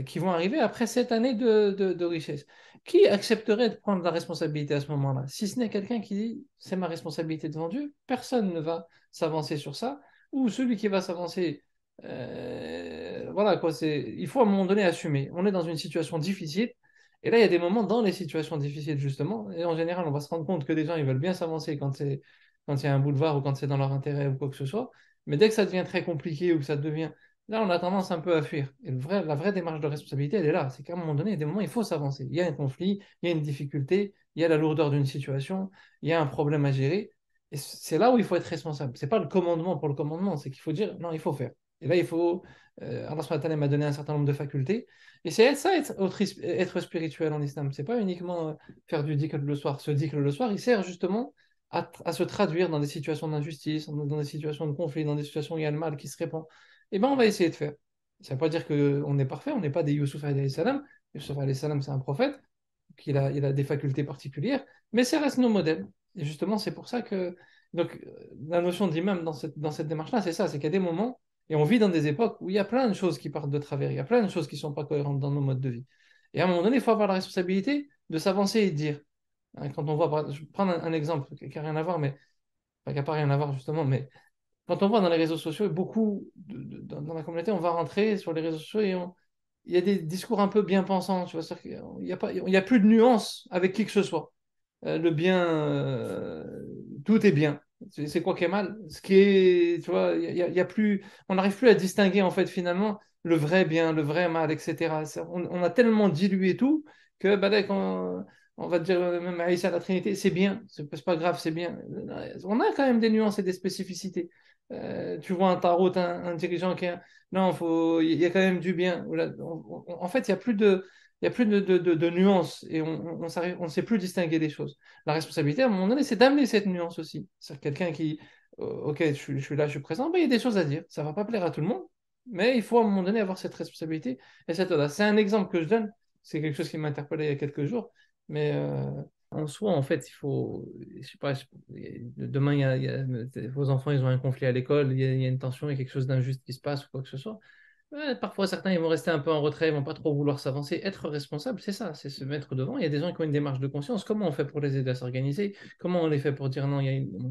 qui vont arriver après 7 années de richesse. Qui accepterait de prendre la responsabilité à ce moment-là? Si ce n'est quelqu'un qui dit c'est ma responsabilité devant Dieu, personne ne va s'avancer sur ça, ou celui qui va s'avancer, voilà quoi, il faut à un moment donné assumer. On est dans une situation difficile, et là il y a des moments dans les situations difficiles justement, et en général on va se rendre compte que des gens ils veulent bien s'avancer quand il y a un boulevard ou quand c'est dans leur intérêt ou quoi que ce soit, mais dès que ça devient très compliqué ou que ça devient là, on a tendance un peu à fuir. Et la vraie démarche de responsabilité, elle est là. C'est qu'à un moment donné, il y a des moments, il faut s'avancer. Il y a un conflit, il y a une difficulté, il y a la lourdeur d'une situation, il y a un problème à gérer. Et c'est là où il faut être responsable. C'est pas le commandement pour le commandement, c'est qu'il faut dire non, il faut faire. Et là, il faut Allah subhanahu wa ta'ala m'a donné un certain nombre de facultés. Et c'est ça, être spirituel en islam. C'est pas uniquement faire du dhikr le soir. Ce dhikr le soir, il sert justement à se traduire dans des situations d'injustice, dans des situations de conflit, dans des situations où il y a le mal qui se répand. Et ben, on va essayer de faire. Ça ne veut pas dire qu'on est parfait, on n'est pas des Youssouf alayhi salam. Youssouf alayhi salam, c'est un prophète, il a des facultés particulières, mais ça reste nos modèles. Et justement, c'est pour ça que donc, la notion d'imam dans cette démarche-là, c'est ça, c'est qu'il y a des moments, et on vit dans des époques où il y a plein de choses qui partent de travers, il y a plein de choses qui ne sont pas cohérentes dans nos modes de vie. Et à un moment donné, il faut avoir la responsabilité de s'avancer et de dire, hein, quand on voit, je vais prendre un exemple qui n'a rien à voir, mais enfin, qui n'a pas rien à voir justement, mais quand on voit dans les réseaux sociaux, beaucoup dans la communauté, on va rentrer sur les réseaux sociaux et il y a des discours un peu bien pensants, tu vois, c'est-à-dire qu'il n'y a pas, il y a plus de nuances avec qui que ce soit. Le bien, tout est bien. C'est quoi qui est mal? Ce qui est, tu vois, il y a plus, on n'arrive plus à distinguer en fait finalement le vrai bien, le vrai mal, etc. On a tellement dilué tout que bah, dès qu'on on va te dire même à Issa, la Trinité, c'est bien, c'est pas grave, c'est bien. On a quand même des nuances et des spécificités. Tu vois un tarot, un dirigeant qui a... Non, il y a quand même du bien. En fait, il n'y a plus de nuances et on ne sait plus distinguer des choses. La responsabilité, à un moment donné, c'est d'amener cette nuance aussi. C'est quelqu'un qui, ok, je suis là, je suis présent, mais il y a des choses à dire. Ça ne va pas plaire à tout le monde, mais il faut à un moment donné avoir cette responsabilité et cette audace. C'est un exemple que je donne, c'est quelque chose qui m'a interpellé il y a quelques jours, mais en soi, en fait, il faut, je sais pas, demain, vos enfants, ils ont un conflit à l'école, il y a une tension, il y a quelque chose d'injuste qui se passe ou quoi que ce soit. Ouais, parfois, certains, ils vont rester un peu en retrait, ils vont pas trop vouloir s'avancer. Être responsable, c'est ça, c'est se mettre devant. Il y a des gens qui ont une démarche de conscience. Comment on fait pour les aider à s'organiser? Comment on les fait pour dire non,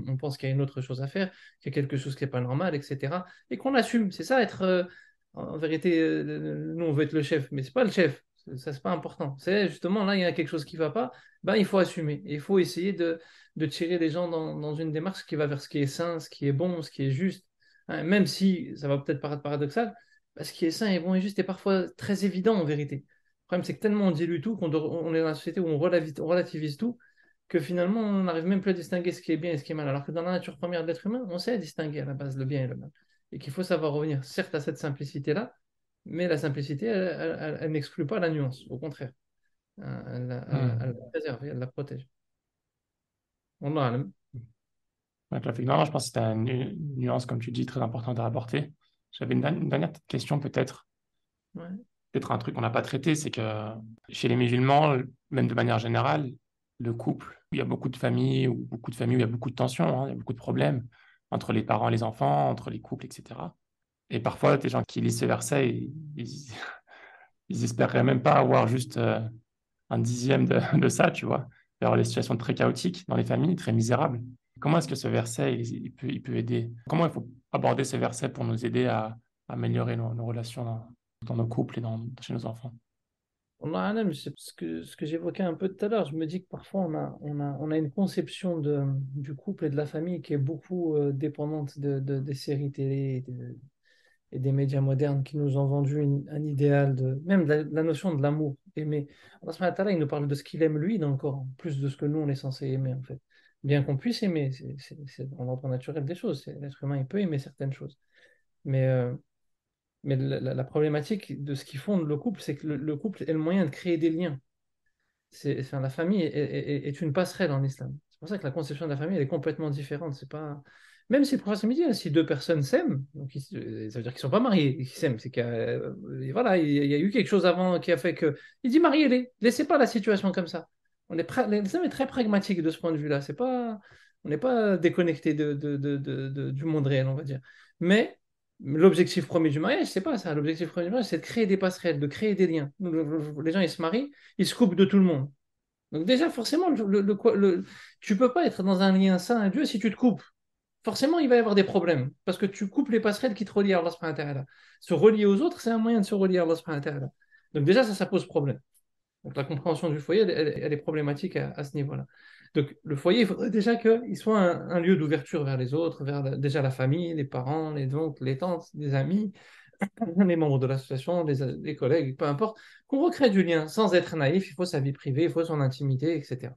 on pense qu'il y a une autre chose à faire, qu'il y a quelque chose qui n'est pas normal, etc. Et qu'on assume. C'est ça, être. En vérité, nous, on veut être le chef, mais c'est pas le chef. Ça, c'est pas important. C'est justement là, il y a quelque chose qui va pas. Ben, il faut assumer. Et il faut essayer de tirer les gens dans une démarche qui va vers ce qui est sain, ce qui est bon, ce qui est juste. Hein, même si ça va peut-être paraître paradoxal, ce qui est sain et bon et juste est parfois très évident en vérité. Le problème, c'est que tellement on dilue tout on est dans la société où on relativise tout que finalement on n'arrive même plus à distinguer ce qui est bien et ce qui est mal. Alors que dans la nature première de l'être humain, on sait distinguer à la base le bien et le mal. Et qu'il faut savoir revenir certes à cette simplicité-là, mais la simplicité, elle n'exclut pas la nuance. Au contraire, elle la préserve, elle la protège. Wallah alam. Ouais, tout à fait. Non, je pense que c'était une nuance, comme tu dis, très importante à apporter. J'avais une dernière petite question peut-être. Ouais. Peut-être un truc qu'on n'a pas traité, c'est que chez les musulmans, même de manière générale, le couple, il y a beaucoup de familles, ou beaucoup de familles où il y a beaucoup de tensions, hein, il y a beaucoup de problèmes entre les parents et les enfants, entre les couples, etc. Et parfois, des gens qui lisent ce verset, ils espéreraient même pas avoir juste un dixième de ça, tu vois. Il y avoir des situations très chaotiques dans les familles, très misérables. Comment est-ce que ce verset, il peut aider? Comment il faut aborder ce verset pour nous aider à améliorer nos relations dans nos couples et chez nos enfants? Wallah alam, c'est ce que j'évoquais un peu tout à l'heure. Je me dis que parfois on a une conception du couple et de la famille qui est beaucoup dépendante des séries télé et des médias modernes qui nous ont vendu un idéal même de la notion de l'amour, aimer. Allah subhanahu wa ta'ala, il nous parle de ce qu'il aime lui dans le Coran, plus de ce que nous on est censé aimer en fait. Bien qu'on puisse aimer, c'est dans l'ordre naturel des choses. L'être humain, il peut aimer certaines choses. Mais la problématique de ce qui fonde le couple, c'est que le couple est le moyen de créer des liens. Enfin, la famille est une passerelle en islam. C'est pour ça que la conception de la famille elle est complètement différente. C'est pas... Même si le prophète me dit, hein, si deux personnes s'aiment, donc ça veut dire qu'ils ne sont pas mariés, qu'ils s'aiment, c'est voilà, il y a eu quelque chose avant qui a fait que. Il dit mariez-les, laissez pas la situation comme ça. L'islam est très pragmatique de ce point de vue-là. On n'est pas déconnecté du monde réel, on va dire. Mais l'objectif premier du mariage, c'est pas ça. L'objectif premier du mariage, c'est de créer des passerelles, de créer des liens. Les gens, ils se marient, ils se coupent de tout le monde. Donc déjà, forcément, tu peux pas être dans un lien sain à Dieu si tu te coupes. Forcément, il va y avoir des problèmes parce que tu coupes les passerelles qui te relient à Allah subhanahu wa ta'ala. Se relier aux autres, c'est un moyen de se relier à Allah subhanahu wa ta'ala. Donc déjà, ça pose problème. Donc la compréhension du foyer, elle est problématique à ce niveau-là. Donc le foyer, il faudrait déjà qu'il soit un lieu d'ouverture vers les autres, vers déjà la famille, les parents, les oncles, les tantes, les amis, les membres de l'association, les collègues, peu importe, qu'on recrée du lien sans être naïf. Il faut sa vie privée, il faut son intimité, etc.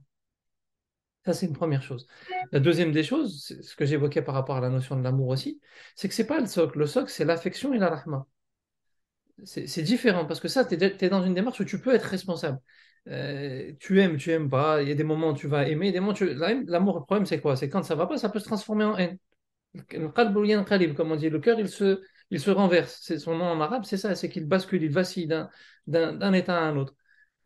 Ça, c'est une première chose. La deuxième des choses, c'est ce que j'évoquais par rapport à la notion de l'amour aussi, c'est que c'est pas le socle. Le socle, c'est l'affection et la rahma. C'est différent parce que ça, tu es dans une démarche où tu peux être responsable. Tu aimes pas. Il y a des moments où tu vas aimer, des moments où l'amour, le problème, c'est quoi? C'est quand ça va pas, ça peut se transformer en haine. Le qalb ou yanqalib, comme on dit, le cœur, il se renverse. C'est son nom en arabe, c'est ça, c'est qu'il bascule, il vacille d'un état à un autre.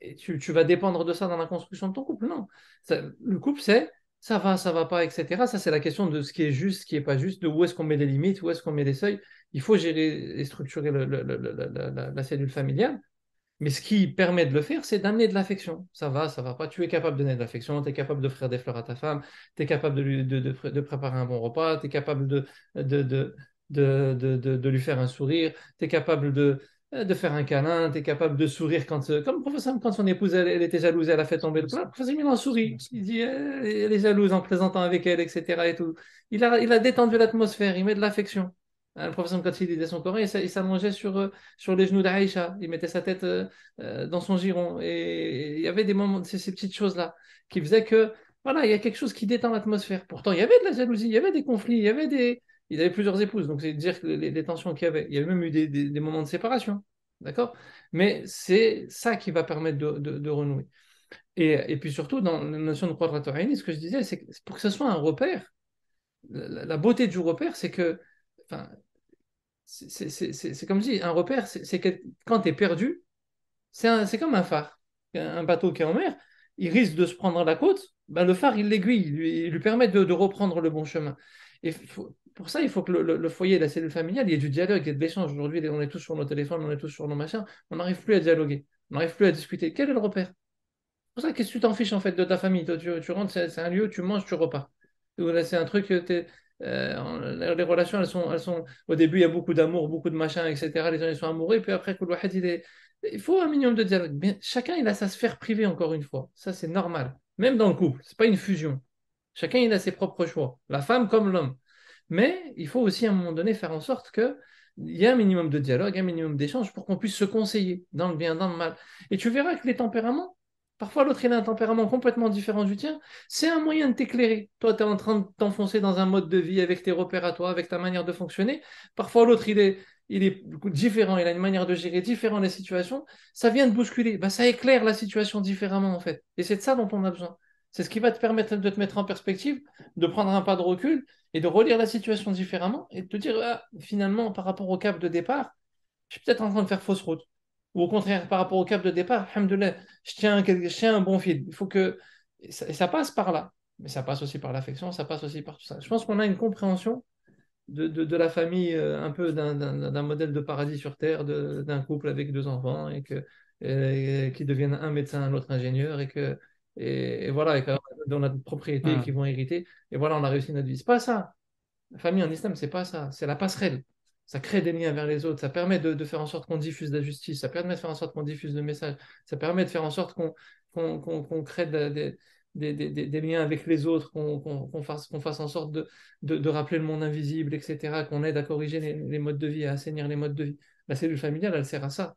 Et tu vas dépendre de ça dans la construction de ton couple. Non. Le couple, c'est ça va pas, etc. Ça, c'est la question de ce qui est juste, ce qui est pas juste, de où est-ce qu'on met des limites, où est-ce qu'on met des seuils. Il faut gérer et structurer la cellule familiale. Mais ce qui permet de le faire, c'est d'amener de l'affection. Ça va pas. Tu es capable de donner de l'affection, tu es capable d'offrir des fleurs à ta femme, tu es capable de préparer un bon repas, tu es capable de, de, de lui faire un sourire, tu es capable de faire un câlin, tu es capable de sourire comme le professeur, quand son épouse elle était jalouse, elle a fait tomber le plat, le professeur il en sourit. Il dit elle est jalouse en plaisantant avec elle, etc. Et tout. Il a détendu l'atmosphère, il met de l'affection. Le professeur, quand il lisait son Coran, il s'allongeait sur les genoux d'Aïcha. Il mettait sa tête dans son giron. Et il y avait des moments, ces petites choses-là, qui faisaient que, voilà, il y a quelque chose qui détend l'atmosphère. Pourtant, il y avait de la jalousie, il y avait des conflits, il avait plusieurs épouses, donc c'est dire que les tensions qu'il y avait. Il y avait même eu des moments de séparation. D'accord? Mais c'est ça qui va permettre de renouer. Et puis surtout, dans la notion de Qurrat Aini, ce que je disais, c'est que pour que ce soit un repère, la beauté du repère, c'est que, enfin, c'est comme je dis, un repère, c'est que quand tu es perdu, c'est comme un phare. Un bateau qui est en mer, il risque de se prendre à la côte, ben le phare, il l'aiguille, il lui permet de reprendre le bon chemin. Et pour ça, il faut que le foyer, la cellule familiale, il y ait du dialogue, il y ait de l'échange. Aujourd'hui, on est tous sur nos téléphones, on est tous sur nos machins, on n'arrive plus à dialoguer, on n'arrive plus à discuter. Quel est le repère? Pour ça, qu'est-ce que tu t'en fiches en fait de ta famille? Toi, tu rentres, c'est un lieu, tu manges, tu repars. Ou là, c'est un truc, les relations, elles sont. Au début, il y a beaucoup d'amour, beaucoup de machin, etc. Les gens, ils sont amoureux, et puis après, il faut un minimum de dialogue. Mais chacun, il a sa sphère privée, encore une fois. Ça, c'est normal. Même dans le couple, c'est pas une fusion. Chacun, il a ses propres choix. La femme comme l'homme. Mais il faut aussi, à un moment donné, faire en sorte qu'il y ait un minimum de dialogue, un minimum d'échange pour qu'on puisse se conseiller dans le bien, dans le mal. Et tu verras que les tempéraments, parfois l'autre, il a un tempérament complètement différent du tien, c'est un moyen de t'éclairer. Toi, tu es en train de t'enfoncer dans un mode de vie avec tes repères à toi, avec ta manière de fonctionner. Parfois l'autre, il est différent, il a une manière de gérer différente les situations. Ça vient de bousculer. Bah, ça éclaire la situation différemment, en fait. Et c'est de ça dont on a besoin. C'est ce qui va te permettre de te mettre en perspective, de prendre un pas de recul et de relire la situation différemment et de te dire, ah, finalement, par rapport au cap de départ, je suis peut-être en train de faire fausse route. Ou au contraire, par rapport au cap de départ, alhamdoulilah, je tiens un bon fil. Il faut que. Et ça passe par là. Mais ça passe aussi par l'affection, ça passe aussi par tout ça. Je pense qu'on a une compréhension de la famille, un peu d'un modèle de paradis sur Terre, d'un couple avec deux enfants, qui deviennent un médecin, un autre ingénieur, et voilà, et qu'on a des propriétés qui Hmm. vont hériter. Et voilà, on a réussi notre vie. C'est pas ça. La famille en islam, c'est pas ça. C'est la passerelle. Ça crée des liens vers les autres. Ça permet de faire en sorte qu'on diffuse la justice. Ça permet de faire en sorte qu'on diffuse le message. Ça permet de faire en sorte qu'on crée des liens avec les autres, qu'on fasse en sorte de rappeler le monde invisible, etc. Qu'on aide à corriger les modes de vie, à assainir les modes de vie. La cellule familiale, elle sert à ça.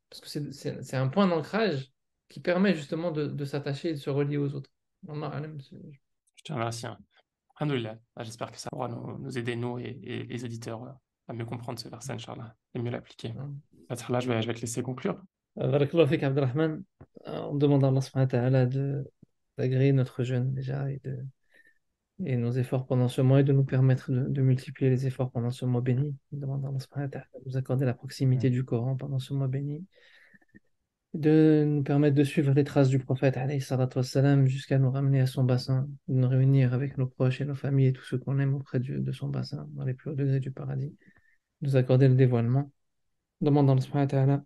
Parce que c'est un point d'ancrage qui permet justement de s'attacher et de se relier aux autres. Wallah alam, Je te remercie, hein. Alhamdoulilah. Ah, j'espère que ça pourra nous aider, nous et les éditeurs, à mieux comprendre ce verset, Inch'Allah, et mieux l'appliquer. Là, je vais te laisser conclure. Barakallahu fik, Abdelrahman. On demande à Allah subhanahu wa ta'ala d'agréer notre jeûne déjà et nos efforts pendant ce mois et de nous permettre de multiplier les efforts pendant ce mois béni. On demande à Allah subhanahu wa ta'ala de nous accorder la proximité du Coran pendant ce mois béni, de nous permettre de suivre les traces du prophète alayhi salatu wassalam, jusqu'à nous ramener à son bassin, de nous réunir avec nos proches et nos familles et tous ceux qu'on aime auprès de son bassin, dans les plus hauts degrés du paradis, de nous accorder le dévoilement. On demande à Allah subhanahu wa ta'ala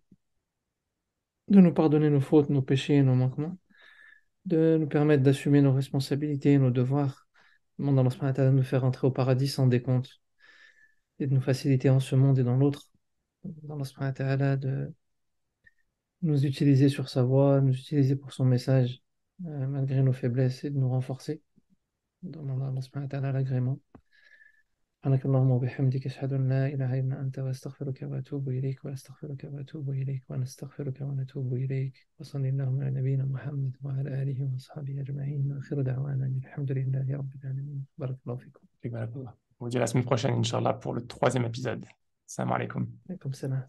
de nous pardonner nos fautes, nos péchés et nos manquements, de nous permettre d'assumer nos responsabilités et nos devoirs. Demande à Allah subhanahu wa ta'ala de nous faire entrer au paradis sans décompte et de nous faciliter en ce monde et dans l'autre. Demande à Allah subhanahu wa ta'ala de nous utiliser sur sa voie, nous utiliser pour son message, malgré nos faiblesses, et de nous renforcer. Demande à Allah subhanahu wa ta'ala l'agrément. سبحانك اللهم وبحمدك أشهد أن لا إله إلا أنت وأستغفرك وأتوب إليك وأستغفرك وأتوب إليك ونستغفرك ونتوب إليك وصلى اللهم على نبينا محمد وعلى آله وأصحابه أجمعين وآخر دعوانا أن الحمد لله رب العالمين بارك الله فيكم. On vous dit à la semaine prochaine, Inch'Allah, pour le troisième épisode. Salam alaikum. عليكم السلام.